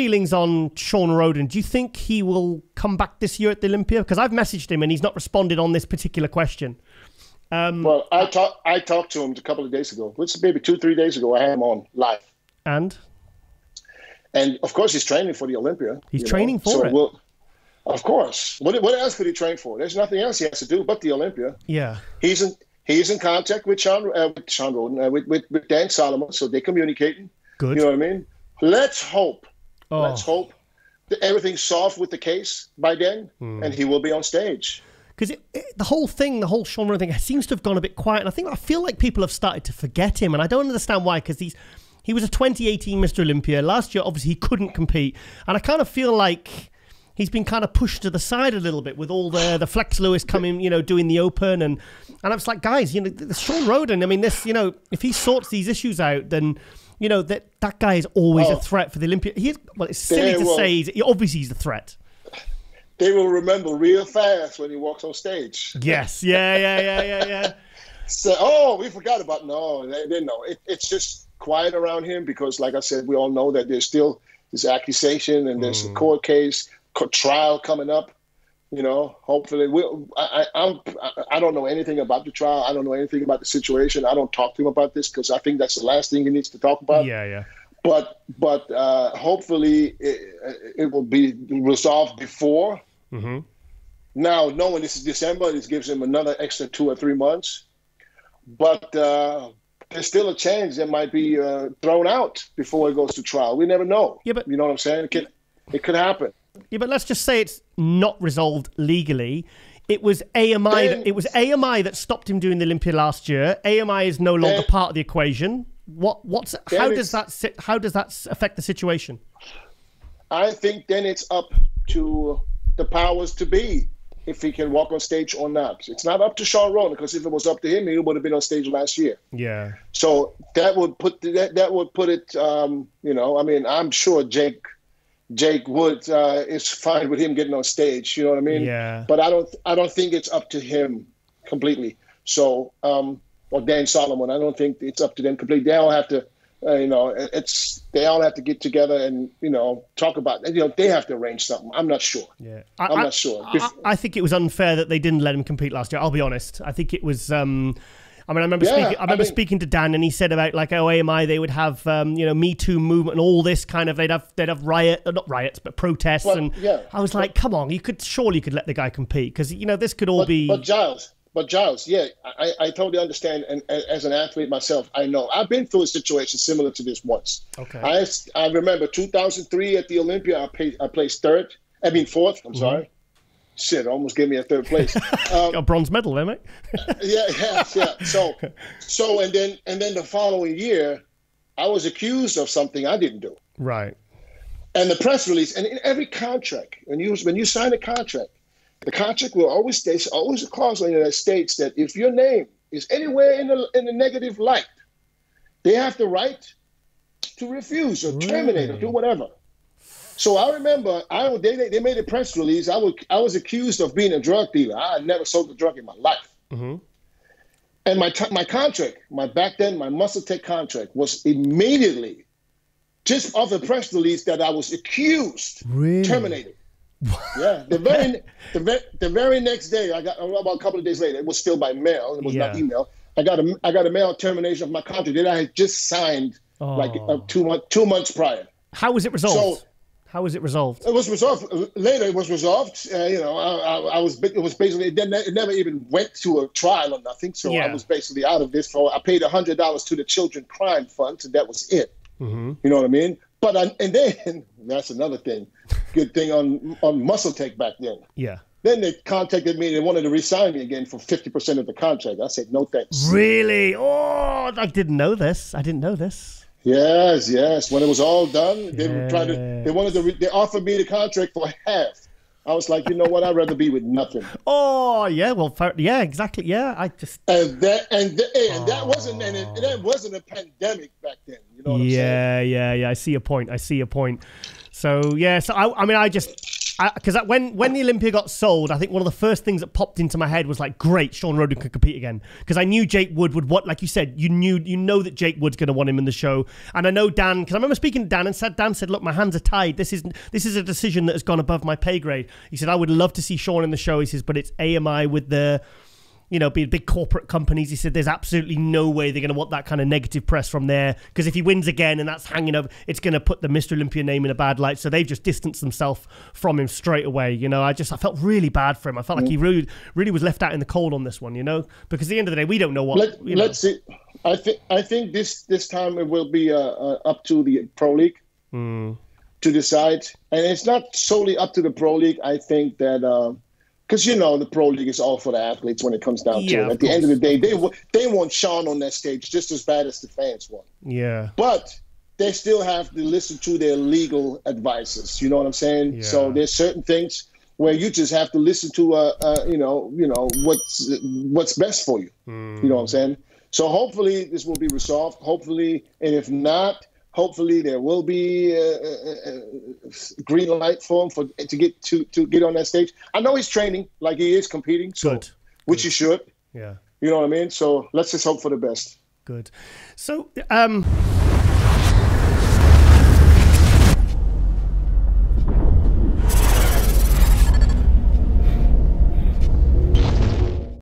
feelings on Shawn Rhoden? Do you think he will come back this year at the Olympia? Because I've messaged him and he's not responded on this particular question. Well, I talked to him a couple of days ago. Maybe 2-3 days ago. I had him on live. And of course, he's training for the Olympia. He's training for it. Of course. What else could he train for? There's nothing else he has to do but the Olympia. Yeah. He's in contact with Shawn Rhoden, with Dan Solomon, so they're communicating. Good. You know what I mean? Let's hope that everything's solved with the case by then, and he will be on stage. Because the whole Shawn Rhoden thing seems to have gone a bit quiet. And I feel like people have started to forget him, and I don't understand why. Because he was a 2018 Mr. Olympia. Last year, obviously, he couldn't compete, and I kind of feel like he's been kind of pushed to the side a little bit with all the Flex Lewis coming, doing the Open, and I was like, guys, the Shawn Rhoden. I mean, this, if he sorts these issues out, then that guy is always a threat for the Olympia. It's silly to say obviously he's a threat. They will remember real fast when he walks on stage. Yes, yeah. So, we forgot about. No, they know. It's just quiet around him because, like I said, we all know that there's still this accusation and there's a court case, trial coming up. Hopefully, I don't know anything about the trial. I don't know anything about the situation. I don't talk to him about this because I think that's the last thing he needs to talk about. Yeah. But hopefully it will be resolved before. Mm-hmm. Now, knowing this is December, this gives him another extra 2 or 3 months. But there's still a chance that might be thrown out before it goes to trial. We never know. Yeah, but you know what I'm saying? It could happen. Yeah, but let's just say it's not resolved legally. It was AMI. It was AMI that stopped him doing the Olympia last year. AMI is no longer part of the equation. How does that affect the situation? I think then it's up to the powers to be if he can walk on stage or not. It's not up to Shawn Rhoden because if it was up to him, he would have been on stage last year. Yeah. So that would put it. I mean, I'm sure Jake Wood is fine with him getting on stage. You know what I mean? Yeah. But I don't think it's up to him completely. So or Dan Solomon, I don't think it's up to them completely. They all have to. They all have to get together and talk about it. They have to arrange something. I'm not sure. Yeah, I'm not sure. I think it was unfair that they didn't let him compete last year. I'll be honest. I think it was. I remember speaking to Dan, and he said about AMI, they would have Me Too movement and all this kind of. They'd have not riots, but protests. I was like, come on, you could let the guy compete because this could all be. But Giles, yeah, I totally understand. And as an athlete myself, I know. I've been through a situation similar to this once. Okay. I remember 2003 at the Olympia, I placed fourth. I'm sorry. Shit, almost gave me a third place. A bronze medal, there, mate. Yeah. So and then the following year, I was accused of something I didn't do. Right. And the press release, and in every contract, when you sign a contract, the contract will always a clause in it that states that if your name is anywhere in the negative light, they have the right to refuse or terminate or do whatever. So I remember they made a press release. I was accused of being a drug dealer. I had never sold a drug in my life. Mm-hmm. And my contract, back then my Muscle Tech contract was immediately just off a press release that I was accused, terminated. Yeah, the very next day, I got about a couple of days later. It was still by mail. It was not email. I got a mail termination of my contract that I had just signed 2 months prior. How was it resolved? How was it resolved? It was resolved later. It was resolved. It was basically it never even went to a trial or nothing. So I was basically out of this. I paid $100 to the Children Crime Fund, and that was it. Mm-hmm. You know what I mean? But and then that's another thing. Good thing on Muscle Tech back then. Yeah. Then they contacted me. They wanted to re-sign me again for 50% of the contract. I said no thanks. Really? Oh, I didn't know this. Yes. When it was all done, they offered me the contract for half. I was like, you know what? I'd rather be with nothing. Oh yeah, well, exactly. Yeah, that wasn't a pandemic back then. You know what I'm saying? Yeah. I see a point. So yeah, I match. Because when the Olympia got sold, I think one of the first things that popped into my head was like, great, Shawn Rhoden could compete again. Because I knew Jake Wood would want, like you said, you know that Jake Wood's going to want him in the show. And I know Dan, because I remember speaking to Dan, and Dan said, look, my hands are tied. This is a decision that has gone above my pay grade. He said, I would love to see Shawn in the show. He says, but it's AMI with the, being big corporate companies. He said there's absolutely no way they're going to want that kind of negative press from there, because if he wins again and that's hanging up, it's going to put the Mr. Olympia name in a bad light. So they've just distanced themselves from him straight away. I felt really bad for him. I felt like he really was left out in the cold on this one, because at the end of the day, we don't know what. Let's see. I think this time it will be up to the Pro League to decide, and it's not solely up to the Pro League. I think that. Because, the Pro League is all for the athletes when it comes down to it. At the end of the day, they want Shawn on that stage just as bad as the fans want. Yeah. But they still have to listen to their legal advices. You know what I'm saying? Yeah. So there's certain things where you just have to listen to, what's best for you. You know what I'm saying? So hopefully this will be resolved. Hopefully, and if not, hopefully there will be a green light for him to get on that stage. I know he's training, like he is competing, which he should. Yeah. You know what I mean? So let's just hope for the best. Good. So